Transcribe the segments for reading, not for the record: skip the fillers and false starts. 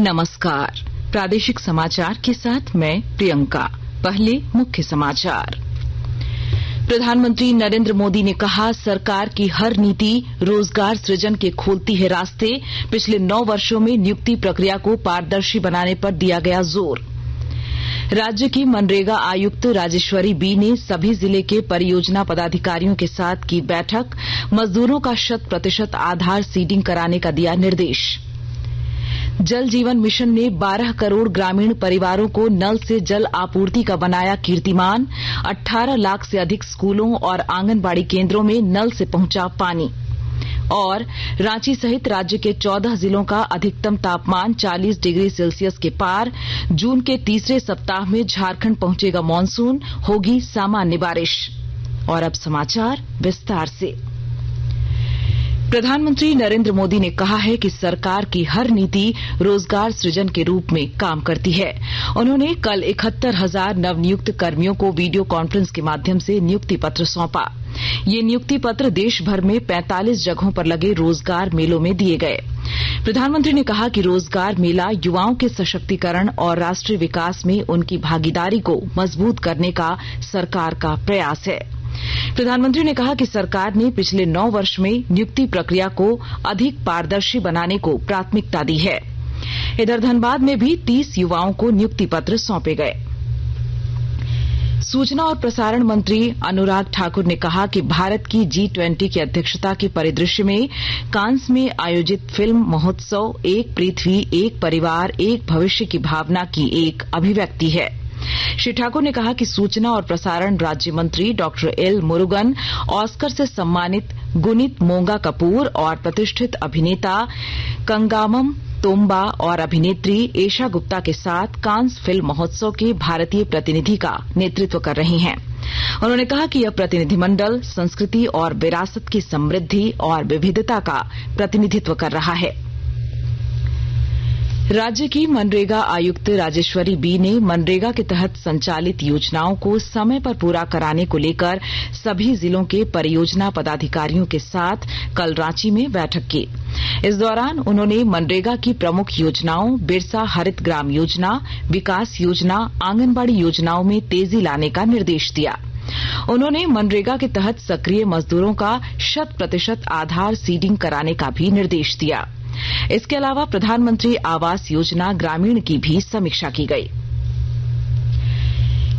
नमस्कार। प्रादेशिक समाचार के साथ मैं प्रियंका। पहले मुख्य समाचार। प्रधानमंत्री नरेंद्र मोदी ने कहा, सरकार की हर नीति रोजगार सृजन के खोलती है रास्ते। पिछले 9 वर्षों में नियुक्ति प्रक्रिया को पारदर्शी बनाने पर दिया गया जोर। राज्य की मनरेगा आयुक्त राजेश्वरी बी ने सभी जिले के परियोजना पदाधिकारियों के साथ की बैठक। मजदूरों का 100% आधार सीडिंग कराने का दिया निर्देश। जल जीवन मिशन ने 12 करोड़ ग्रामीण परिवारों को नल से जल आपूर्ति का बनाया कीर्तिमान। 18 लाख से अधिक स्कूलों और आंगनबाड़ी केंद्रों में नल से पहुंचा पानी। और रांची सहित राज्य के 14 जिलों का अधिकतम तापमान 40 डिग्री सेल्सियस के पार। जून के तीसरे सप्ताह में झारखंड पहुंचेगा मॉनसून, होगी सामान्य बारिश। और अब समाचार विस्तार से। प्रधानमंत्री नरेंद्र मोदी ने कहा है कि सरकार की हर नीति रोजगार सृजन के रूप में काम करती है। उन्होंने कल 71,000 नवनियुक्त कर्मियों को वीडियो कॉन्फ्रेंस के माध्यम से नियुक्ति पत्र सौंपा। ये नियुक्ति पत्र देश भर में 45 जगहों पर लगे रोजगार मेलों में दिए गए। प्रधानमंत्री ने कहा कि रोजगार मेला युवाओं के सशक्तिकरण और राष्ट्रीय विकास में उनकी भागीदारी को मजबूत करने का सरकार का प्रयास है। प्रधानमंत्री ने कहा कि सरकार ने पिछले 9 वर्ष में नियुक्ति प्रक्रिया को अधिक पारदर्शी बनाने को प्राथमिकता दी है। इधर धनबाद में भी 30 युवाओं को नियुक्ति पत्र सौंपे गए। सूचना और प्रसारण मंत्री अनुराग ठाकुर ने कहा कि भारत की G20 की अध्यक्षता के परिदृश्य में कांस में आयोजित फिल्म महोत्सव एक पृथ्वी, एक परिवार, एक भविष्य की भावना की एक अभिव्यक्ति है। श्री ठाकुर ने कहा कि सूचना और प्रसारण राज्य मंत्री डॉक्टर एल मुरुगन, ऑस्कर से सम्मानित गुनीत मोंगा कपूर और प्रतिष्ठित अभिनेता कंगामम तोम्बा और अभिनेत्री एशा गुप्ता के साथ कांस फिल्म महोत्सव के भारतीय प्रतिनिधि का नेतृत्व कर रही हैं। उन्होंने कहा कि यह प्रतिनिधिमंडल संस्कृति और विरासत की समृद्धि और विविधता का प्रतिनिधित्व कर रहा है। राज्य की मनरेगा आयुक्त राजेश्वरी बी ने मनरेगा के तहत संचालित योजनाओं को समय पर पूरा कराने को लेकर सभी जिलों के परियोजना पदाधिकारियों के साथ कल रांची में बैठक की। इस दौरान उन्होंने मनरेगा की प्रमुख योजनाओं बिरसा हरित ग्राम योजना, विकास योजना, आंगनबाड़ी योजनाओं में तेजी लाने का निर्देश दिया। उन्होंने मनरेगा के तहत सक्रिय मजदूरों का 100% आधार सीडिंग कराने का भी निर्देश दिया। इसके अलावा प्रधानमंत्री आवास योजना ग्रामीण की भी समीक्षा की गई।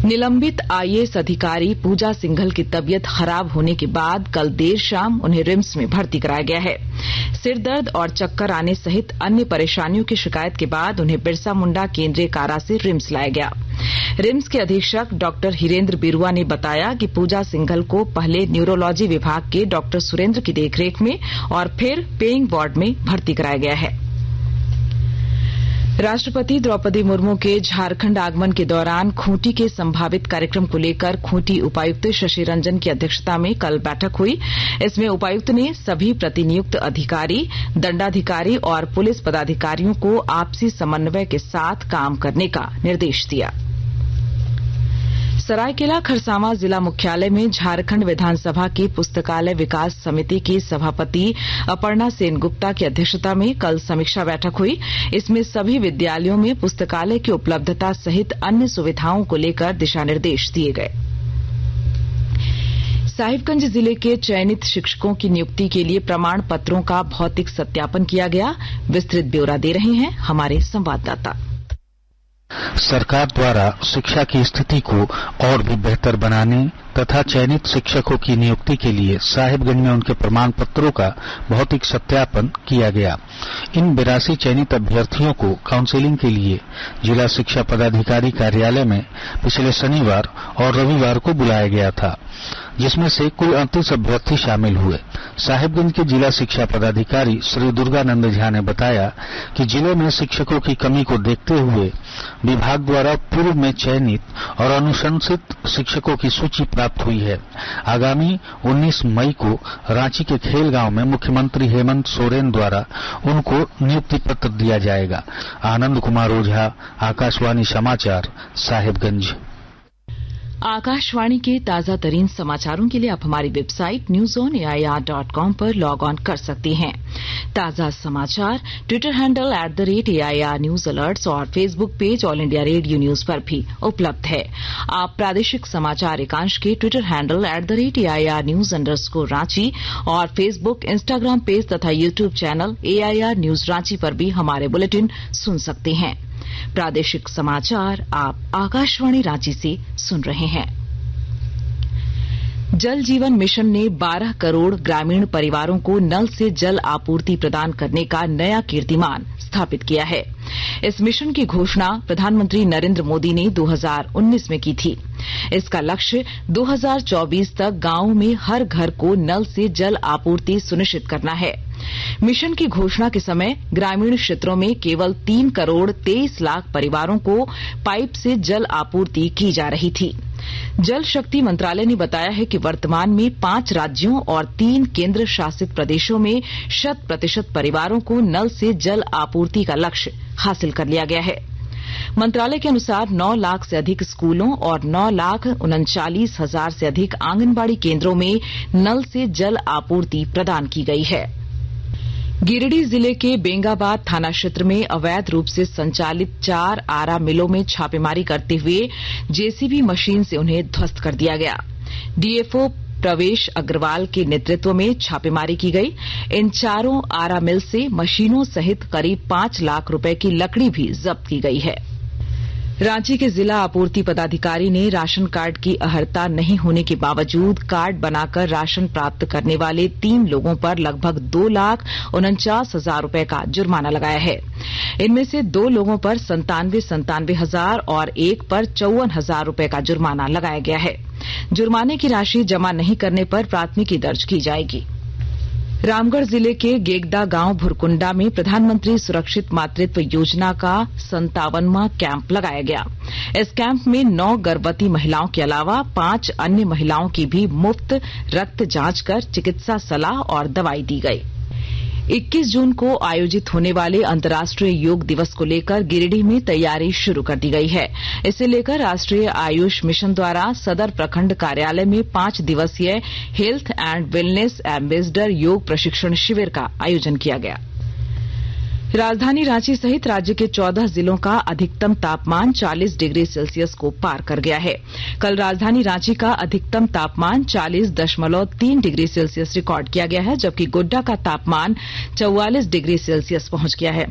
निलंबित आईएएस अधिकारी पूजा सिंघल की तबीयत खराब होने के बाद कल देर शाम उन्हें रिम्स में भर्ती कराया गया है। सिर दर्द और चक्कर आने सहित अन्य परेशानियों की शिकायत के बाद उन्हें बिरसा मुंडा केंद्रीय कारा से रिम्स लाया गया। रिम्स के अधीक्षक डॉक्टर हिरेंद्र बिरुआ ने बताया कि पूजा सिंघल को पहले न्यूरोलॉजी विभाग के डॉक्टर सुरेंद्र की देखरेख में और फिर पेइंग वार्ड में भर्ती कराया गया है। राष्ट्रपति द्रौपदी मुर्मू के झारखंड आगमन के दौरान खूंटी के संभावित कार्यक्रम को लेकर खूंटी उपायुक्त शशि रंजन की अध्यक्षता में कल बैठक हुई। इसमें उपायुक्त ने सभी प्रतिनियुक्त अधिकारी, दंडाधिकारी और पुलिस पदाधिकारियों को आपसी समन्वय के साथ काम करने का निर्देश दिया। सरायकेला खरसावां जिला मुख्यालय में झारखंड विधानसभा की पुस्तकालय विकास समिति की सभापति अपर्णा सेनगुप्ता की अध्यक्षता में कल समीक्षा बैठक हुई। इसमें सभी विद्यालयों में पुस्तकालय की उपलब्धता सहित अन्य सुविधाओं को लेकर दिशा निर्देश दिए गए। साहिबगंज जिले के चयनित शिक्षकों की नियुक्ति के लिए प्रमाण पत्रों का भौतिक सत्यापन किया गया। विस्तृत ब्यौरा दे रहे हैं हमारे संवाददाता। सरकार द्वारा शिक्षा की स्थिति को और भी बेहतर बनाने तथा चयनित शिक्षकों की नियुक्ति के लिए साहिबगंज में उनके प्रमाण पत्रों का भौतिक सत्यापन किया गया। इन 82 चयनित अभ्यर्थियों को काउंसिलिंग के लिए जिला शिक्षा पदाधिकारी कार्यालय में पिछले शनिवार और रविवार को बुलाया गया था, जिसमें से कुल 38 अभ्यर्थी शामिल हुए। साहिबगंज के जिला शिक्षा पदाधिकारी श्री दुर्गानंद झा ने बताया कि जिले में शिक्षकों की कमी को देखते हुए विभाग द्वारा पूर्व में चयनित और अनुशंसित शिक्षकों की सूची प्राप्त हुई है। आगामी 19 मई को रांची के खेलगांव में मुख्यमंत्री हेमंत सोरेन द्वारा उनको नियुक्ति पत्र दिया जाएगा। आनंद कुमार ओझा, आकाशवाणी समाचार, साहिबगंज। आकाशवाणी के ताजा तरीन समाचारों के लिए आप हमारी वेबसाइट newsonair.com पर लॉग ऑन कर सकते हैं। ताजा समाचार Twitter handle @AIR news alerts और Facebook page All India Radio news पर भी उपलब्ध है। आप प्रादेशिक समाचार एकांश के Twitter handle @AIR news _Ranchi और फेसबुक, इंस्टाग्राम पेज तथा YouTube channel AIR news Ranchi पर भी हमारे बुलेटिन सुन सकते हैं। प्रादेशिक समाचार आप आकाशवाणी रांची से सुन रहे हैं। जल जीवन मिशन ने 12 करोड़ ग्रामीण परिवारों को नल से जल आपूर्ति प्रदान करने का नया कीर्तिमान स्थापित किया है। इस मिशन की घोषणा प्रधानमंत्री नरेंद्र मोदी ने 2019 में की थी। इसका लक्ष्य 2024 तक गांवों में हर घर को नल से जल आपूर्ति सुनिश्चित करना है। मिशन की घोषणा के समय ग्रामीण क्षेत्रों में केवल 3 करोड़ 23 लाख परिवारों को पाइप से जल आपूर्ति की जा रही थी। जल शक्ति मंत्रालय ने बताया है कि वर्तमान में 5 राज्यों और 3 केंद्र शासित प्रदेशों में 100% परिवारों को नल से जल आपूर्ति का लक्ष्य हासिल कर लिया गया है। मंत्रालय के अनुसार 9 लाख से अधिक स्कूलों और 9,39,000 से अधिक आंगनबाड़ी केंद्रों में नल से जल आपूर्ति प्रदान की गई है। गिरिडीह जिले के बेंगाबाद थाना क्षेत्र में अवैध रूप से संचालित 4 आरा मिलों में छापेमारी करते हुए जेसीबी मशीन से उन्हें ध्वस्त कर दिया गया। डीएफओ प्रवेश अग्रवाल के नेतृत्व में छापेमारी की गई। इन चारों आरा मिल से मशीनों सहित करीब 5 लाख रुपए की लकड़ी भी जब्त की गई है। रांची के जिला आपूर्ति पदाधिकारी ने राशन कार्ड की अर्हता नहीं होने के बावजूद कार्ड बनाकर राशन प्राप्त करने वाले 3 लोगों पर लगभग 2,49,000 रुपए का जुर्माना लगाया है। इनमें से 2 लोगों पर 97,000 और 1 पर 54,000 रुपए का जुर्माना लगाया गया है। जुर्माने की राशि जमा नहीं करने पर प्राथमिकी दर्ज की जाएगी। रामगढ़ जिले के गेगदा गांव भुरकुंडा में प्रधानमंत्री सुरक्षित मातृत्व योजना का 57वां कैंप लगाया गया। इस कैंप में 9 गर्भवती महिलाओं के अलावा 5 अन्य महिलाओं की भी मुफ्त रक्त जांच कर चिकित्सा सलाह और दवाई दी गई। 21 जून को आयोजित होने वाले अंतर्राष्ट्रीय योग दिवस को लेकर गिरिडीह में तैयारी शुरू कर दी गई है। इसे लेकर राष्ट्रीय आयुष मिशन द्वारा सदर प्रखंड कार्यालय में 5 दिवसीय हेल्थ एंड वेलनेस एम्बेसडर योग प्रशिक्षण शिविर का आयोजन किया गया। राजधानी रांची सहित राज्य के 14 जिलों का अधिकतम तापमान 40 डिग्री सेल्सियस को पार कर गया है। कल राजधानी रांची का अधिकतम तापमान 40.3 डिग्री सेल्सियस रिकॉर्ड किया गया है, जबकि गोड्डा का तापमान 44 डिग्री सेल्सियस पहुंच गया है।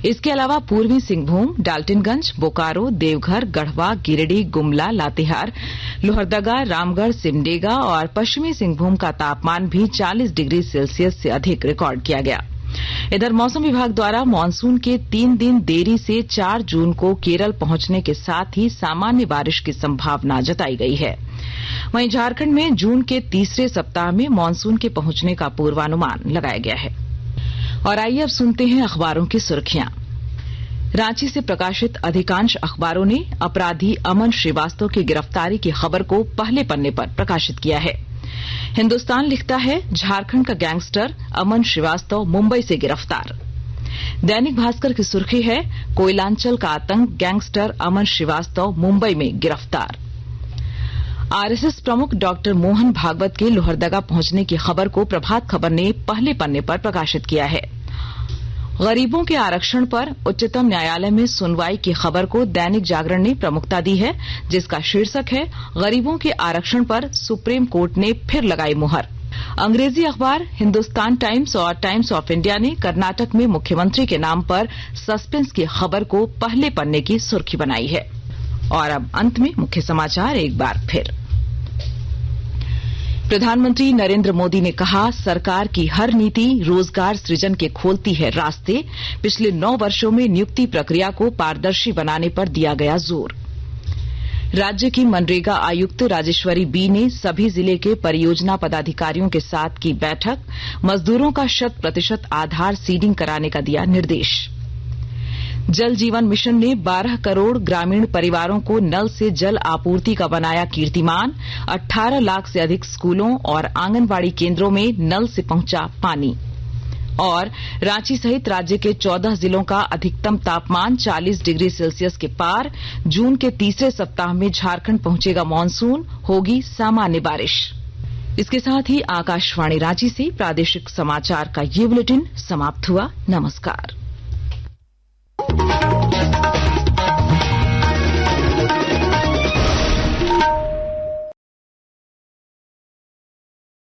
इसके अलावा पूर्वी सिंहभूम, डाल्टनगंज, बोकारो, देवघर, गढ़वा, गिरिडीह, गुमला, लातेहार, लोहरदगा, रामगढ़, सिमडेगा और पश्चिमी सिंहभूम का तापमान भी 40 डिग्री सेल्सियस से अधिक रिकॉर्ड किया गया। इधर मौसम विभाग द्वारा मानसून के 3 दिन देरी से 4 जून को केरल पहुंचने के साथ ही सामान्य बारिश की संभावना जताई गई है। वहीं झारखंड में जून के तीसरे सप्ताह में मानसून के पहुंचने का पूर्वानुमान लगाया गया है। और आइए अब सुनते हैं अखबारों की सुर्खियां। रांची से प्रकाशित अधिकांश अखबारों ने अपराधी अमन श्रीवास्तव की गिरफ्तारी की खबर को पहले पन्ने पर प्रकाशित किया है। हिन्दुस्तान लिखता है, झारखंड का गैंगस्टर अमन श्रीवास्तव मुंबई से गिरफ्तार। दैनिक भास्कर की सुर्खी है, कोयलांचल का आतंक, गैंगस्टर अमन श्रीवास्तव मुंबई में गिरफ्तार। आरएसएस प्रमुख डॉक्टर मोहन भागवत के लोहरदगा पहुंचने की खबर को प्रभात खबर ने पहले पन्ने पर प्रकाशित किया है। गरीबों के आरक्षण पर उच्चतम न्यायालय में सुनवाई की खबर को दैनिक जागरण ने प्रमुखता दी है, जिसका शीर्षक है, गरीबों के आरक्षण पर सुप्रीम कोर्ट ने फिर लगाई मुहर। अंग्रेजी अखबार हिंदुस्तान टाइम्स और टाइम्स ऑफ इंडिया ने कर्नाटक में मुख्यमंत्री के नाम पर सस्पेंस की खबर को पहले पन्ने की सुर्खी बनाई है। और अब अंत में मुख्य समाचार एक बार फिर। प्रधानमंत्री नरेंद्र मोदी ने कहा, सरकार की हर नीति रोजगार सृजन के खोलती है रास्ते। पिछले 9 वर्षों में नियुक्ति प्रक्रिया को पारदर्शी बनाने पर दिया गया जोर। राज्य की मनरेगा आयुक्त राजेश्वरी बी ने सभी जिले के परियोजना पदाधिकारियों के साथ की बैठक। मजदूरों का 100% आधार सीडिंग कराने का दिया निर्देश। जल जीवन मिशन ने 12 करोड़ ग्रामीण परिवारों को नल से जल आपूर्ति का बनाया कीर्तिमान। 18 लाख से अधिक स्कूलों और आंगनबाड़ी केंद्रों में नल से पहुंचा पानी। और रांची सहित राज्य के 14 जिलों का अधिकतम तापमान 40 डिग्री सेल्सियस के पार। जून के तीसरे सप्ताह में झारखंड पहुंचेगा मॉनसून, होगी सामान्य बारिश। इसके साथ ही आकाशवाणी रांची से प्रादेशिक समाचार का ये बुलेटिन समाप्त हुआ। नमस्कार।